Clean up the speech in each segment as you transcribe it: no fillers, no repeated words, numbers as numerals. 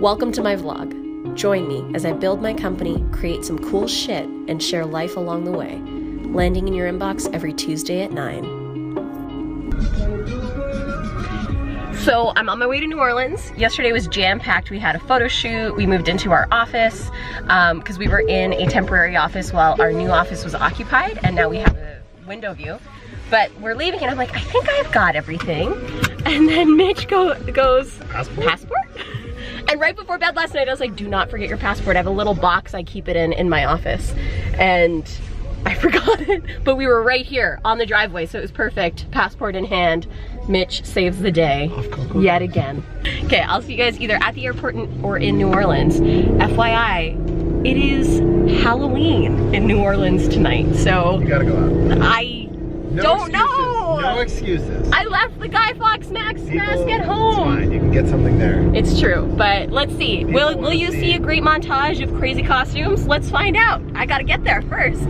Welcome to my vlog. Join me as I build my company, create some cool shit, and share life along the way. Landing in your inbox every Tuesday at 9. So I'm on my way to New Orleans. Yesterday was jam-packed. We had a photo shoot. We moved into our office because we were in a temporary office while our new office was occupied, and now we have a window view. But we're leaving and I'm like, I think I've got everything. And then Mitch goes, passport? And right before bed last night, I was like, do not forget your passport. I have a little box I keep it in my office. And I forgot it, but we were right here on the driveway, so it was perfect. Passport in hand. Mitch saves the day yet again. Okay, I'll see you guys either at the airport or in New Orleans. FYI, it is Halloween in New Orleans tonight, so you gotta go out. I don't know. No excuses. I left the Guy Fawkes mask at home. It's fine, you can get something there. It's true, but let's see. Will you see a great montage of crazy costumes? Let's find out. I gotta get there first.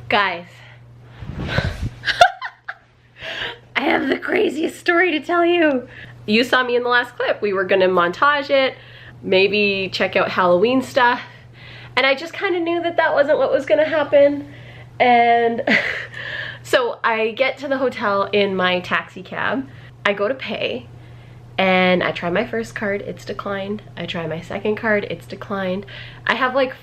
Guys, I have the craziest story to tell you. You saw me in the last clip. We were gonna montage it, maybe check out Halloween stuff, and I just kind of knew that that wasn't what was gonna happen. And so I get to the hotel in my taxi cab. I go to pay, and I try my first card, it's declined. I try my second card, it's declined. I have like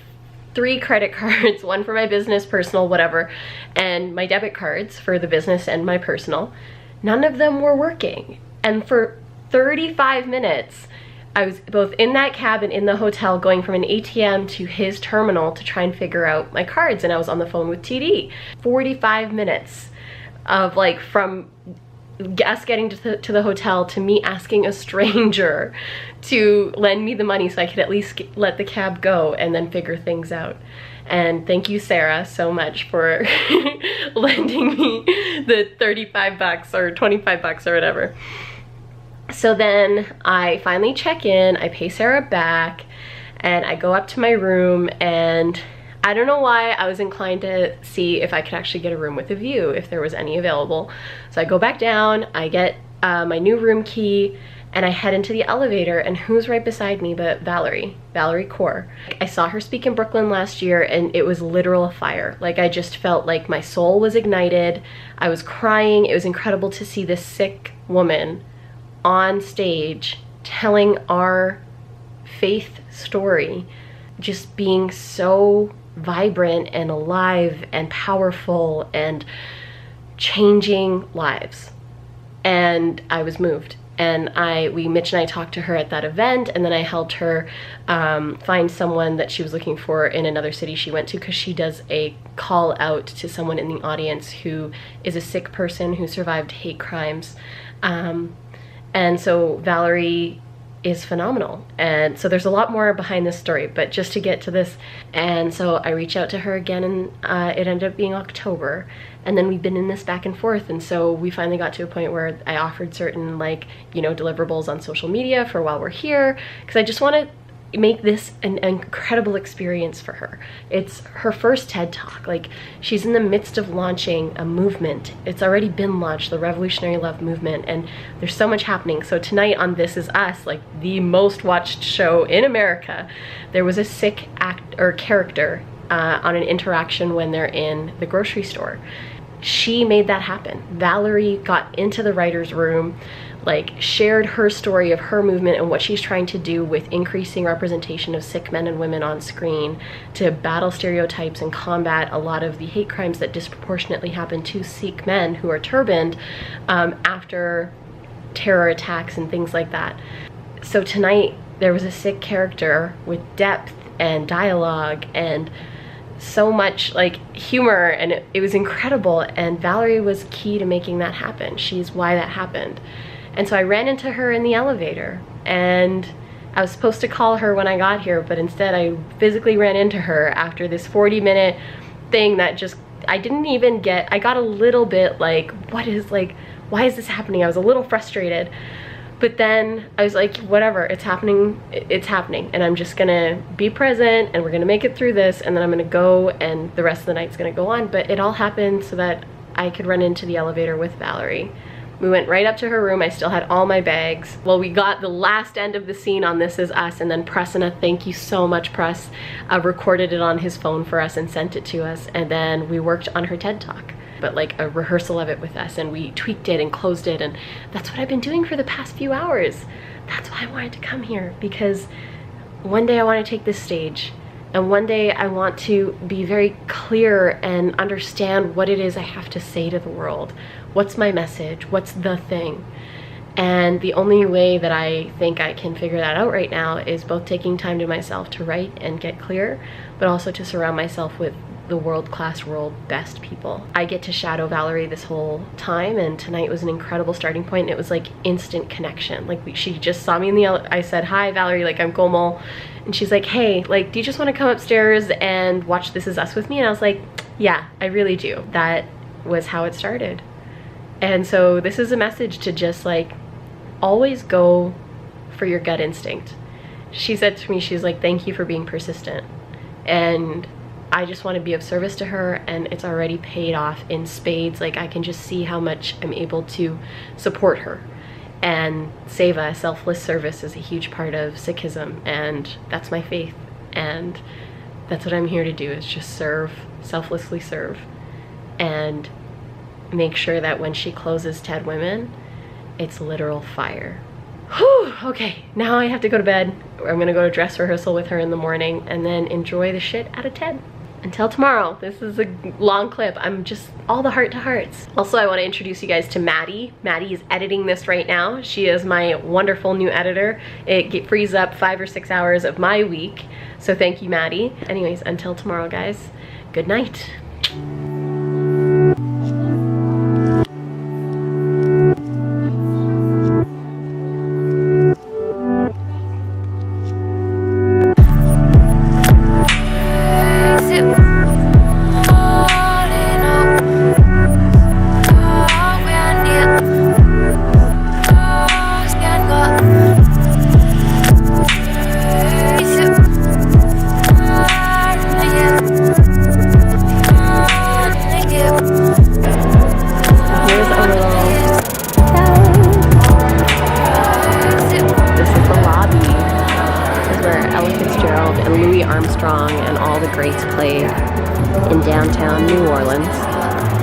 3 credit cards, one for my business, personal, whatever, and my debit cards for the business and my personal. None of them were working. And for 35 minutes, I was both in that cab and in the hotel going from an ATM to his terminal to try and figure out my cards, and I was on the phone with TD. 45 minutes of like from us getting to the hotel to me asking a stranger to lend me the money so I could at least let the cab go and then figure things out. And thank you, Sarah, so much for lending me the 35 bucks or 25 bucks or whatever. So then I finally check in, I pay Sarah back, and I go up to my room, and I don't know why I was inclined to see if I could actually get a room with a view, if there was any available. So I go back down, I get my new room key, and I head into the elevator, and who's right beside me but Valarie Kaur. I saw her speak in Brooklyn last year, and it was literal fire. Like, I just felt like my soul was ignited. I was crying. It was incredible to see this sick woman on stage telling our faith story, just being so vibrant and alive and powerful and changing lives. And I was moved. And Mitch and I talked to her at that event, and then I helped her find someone that she was looking for in another city she went to, because she does a call out to someone in the audience who is a sick person who survived hate crimes. And so Valarie is phenomenal. And so there's a lot more behind this story, but just to get to this. And so I reached out to her again, and it ended up being October. And then we've been in this back and forth. And so we finally got to a point where I offered certain, like, you know, deliverables on social media for while we're here, because I just want to make this an incredible experience for her. It's her first TED Talk. Like, she's in the midst of launching a movement. It's already been launched, the Revolutionary Love Movement, and there's so much happening. So tonight on This Is Us, like the most watched show in America, there was a sick character on an interaction when they're in the grocery store. She made that happen. Valarie got into the writer's room, like shared her story of her movement and what she's trying to do with increasing representation of sick men and women on screen to battle stereotypes and combat a lot of the hate crimes that disproportionately happen to Sikh men who are turbaned after terror attacks and things like that. So tonight there was a sick character with depth and dialogue and so much like humor, and it was incredible, and Valarie was key to making that happen. She's why that happened. And so I ran into her in the elevator, and I was supposed to call her when I got here, but instead I physically ran into her after this 40-minute thing that just, I didn't even get, I got a little bit like, why is this happening? I was a little frustrated, But then I was like, whatever, it's happening, and I'm just gonna be present, and we're gonna make it through this, and then I'm gonna go, and the rest of the night's gonna go on. But it all happened so that I could run into the elevator with Valarie. We went right up to her room. I still had all my bags. Well, we got the last end of the scene on This Is Us, and then Prasanna, thank you so much, Press, recorded it on his phone for us and sent it to us, and then we worked on her TED Talk. But like a rehearsal of it with us, and we tweaked it and closed it, and that's what I've been doing for the past few hours. That's why I wanted to come here, because one day I want to take this stage, and one day I want to be very clear and understand what it is I have to say to the world. What's my message? What's the thing? And the only way that I think I can figure that out right now is both taking time to myself to write and get clear, but also to surround myself with the world-class, world best people. I get to shadow Valarie this whole time, and tonight was an incredible starting point, and it was like instant connection. Like she just saw me in the I said, hi Valarie, like I'm Komal, and she's like, hey, like do you just want to come upstairs and watch This Is Us with me? And I was like, yeah, I really do. That was how it started. And so this is a message to just like always go for your gut instinct. She said to me, she's like, thank you for being persistent. And I just want to be of service to her, and it's already paid off in spades. Like I can just see how much I'm able to support her. And Seva, selfless service, is a huge part of Sikhism, and that's my faith. And that's what I'm here to do, is just serve, selflessly serve, and make sure that when she closes TED Women, it's literal fire. Whew, okay, now I have to go to bed. I'm gonna go to dress rehearsal with her in the morning and then enjoy the shit out of TED. Until tomorrow. This is a long clip. I'm just all the heart to hearts. Also, I want to introduce you guys to Maddie. Maddie is editing this right now. She is my wonderful new editor. It frees up 5 or 6 hours of my week. So thank you, Maddie. Anyways, until tomorrow, guys. Good night. And all the greats played in downtown New Orleans.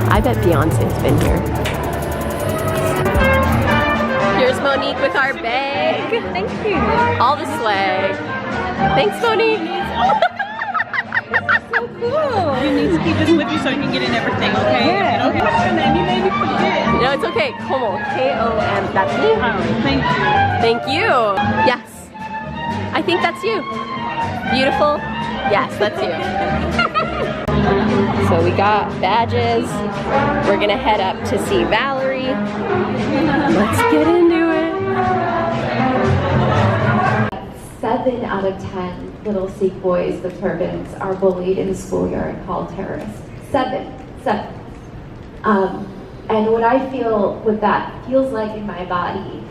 I bet Beyonce's been here. Here's Monique with our bag. Thank you. All the swag. Thanks, Monique. So cool. You need to keep this with you so you can get in everything, okay? Yeah. Okay. And then you made me forget. No, it's okay. Komal. K-O-M. That's me? Oh, thank you. Thank you. Yes. I think that's you. Beautiful. Yes, that's you. So we got badges. We're gonna head up to see Valarie. Let's get into it. 7 out of 10 little Sikh boys with turbans are bullied in the schoolyard called terrorists. 7. And what I feel, what that feels like in my body,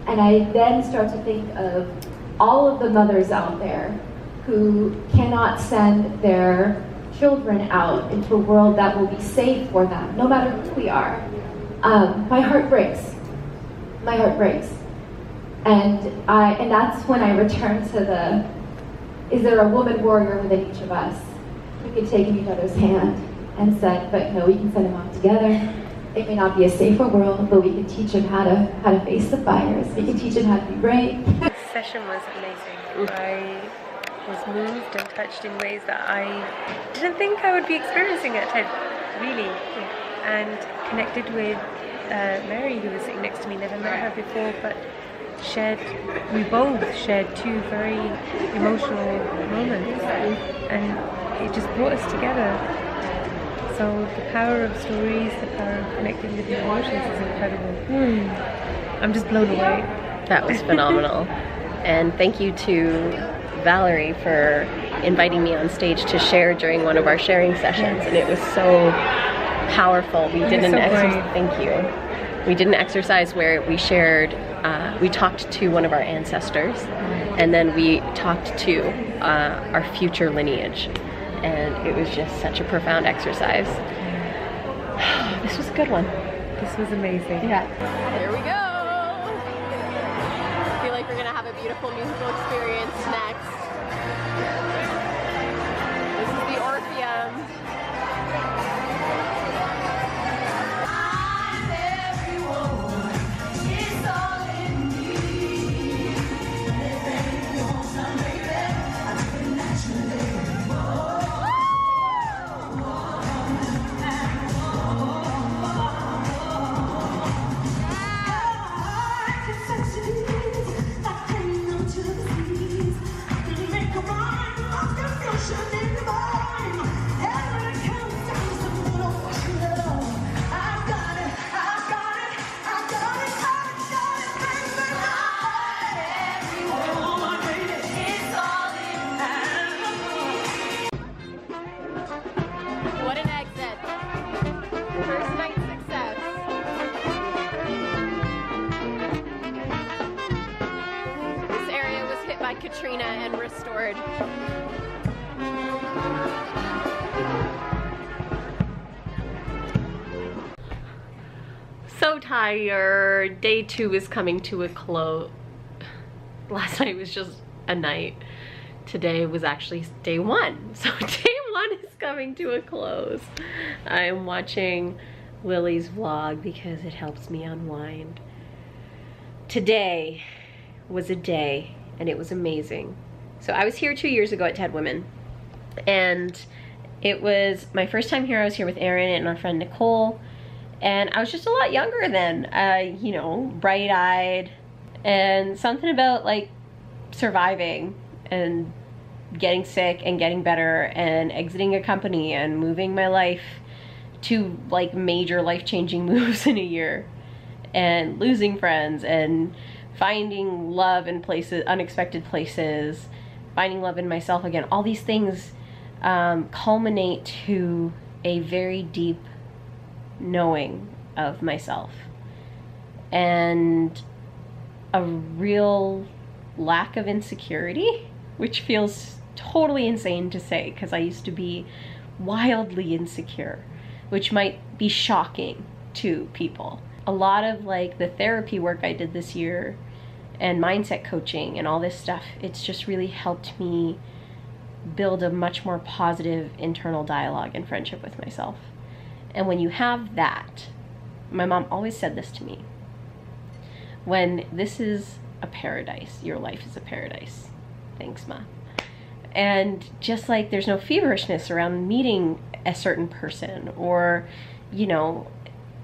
and I then start to think of all of the mothers out there who cannot send their children out into a world that will be safe for them, no matter who we are. My heart breaks. My heart breaks. And that's when I return to the, is there a woman warrior within each of us who can take each other's hand and said, but no, we can send them out together. It may not be a safer world, but we can teach them how to face the fires. We can teach them how to be brave. The session was amazing. I was moved and touched in ways that I didn't think I would be experiencing at TED, really. And connected with Mary, who was sitting next to me. Never met her before, but we both shared 2 very emotional moments, and it just brought us together. So the power of stories, the power of connecting with the emotions is incredible. I'm just blown away. That was phenomenal. And thank you to Valarie for inviting me on stage to share during one of our sharing sessions, and it was so powerful. We did an exercise. Thank you. We did an exercise where we shared, we talked to one of our ancestors, and then we talked to our future lineage. And it was just such a profound exercise. This was a good one. This was amazing. Yeah. Here we go. I feel like we're gonna have a beautiful musical experience next. This is the Orpheum. What an exit. First night success. This area was hit by Katrina and restored. So tired. Day 2 is coming to a close. Last night was just a night. Today was actually day 1. So day 1 is coming to a close. I'm watching Lily's vlog because it helps me unwind. Today was a day and it was amazing. So I was here 2 years ago at TED Women, and it was my first time here. I was here with Erin and our friend Nicole, and I was just a lot younger then, you know, bright-eyed, and something about like surviving and getting sick and getting better and exiting a company and moving my life to like major life-changing moves in a year, and losing friends and finding love in places, unexpected places, finding love in myself again. All these things culminate to a very deep knowing of myself and a real lack of insecurity, which feels totally insane to say because I used to be wildly insecure, which might be shocking to people. A lot of like the therapy work I did this year and mindset coaching and all this stuff, it's just really helped me build a much more positive internal dialogue and friendship with myself. And when you have that, my mom always said this to me, when this is a paradise, your life is a paradise. Thanks, Ma. And just like there's no feverishness around meeting a certain person, or, you know,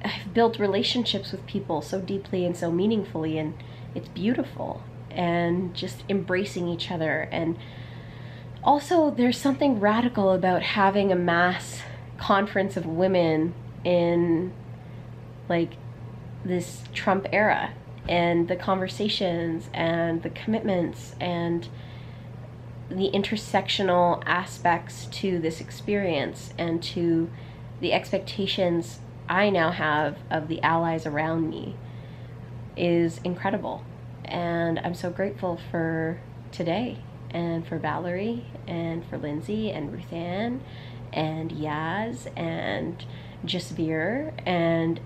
I've built relationships with people so deeply and so meaningfully, and it's beautiful, and just embracing each other. And also there's something radical about having a mass conference of women in like this Trump era, and the conversations and the commitments and the intersectional aspects to this experience and to the expectations I now have of the allies around me is incredible. And I'm so grateful for today, and for Valarie, and for Lindsay, and Ruth Ann, and Yaz, and Jasveer, and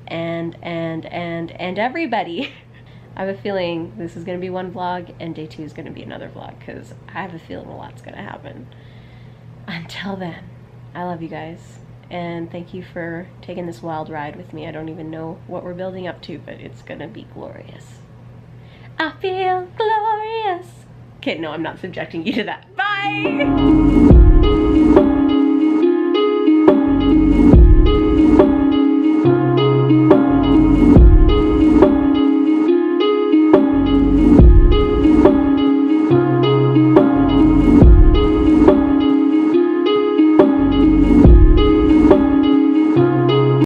everybody. I have a feeling this is going to be one vlog and day 2 is going to be another vlog, because I have a feeling a lot's going to happen. Until then, I love you guys, and thank you for taking this wild ride with me. I don't even know what we're building up to, but it's going to be glorious. I feel glorious. Okay, no, I'm not subjecting you to that. Bye!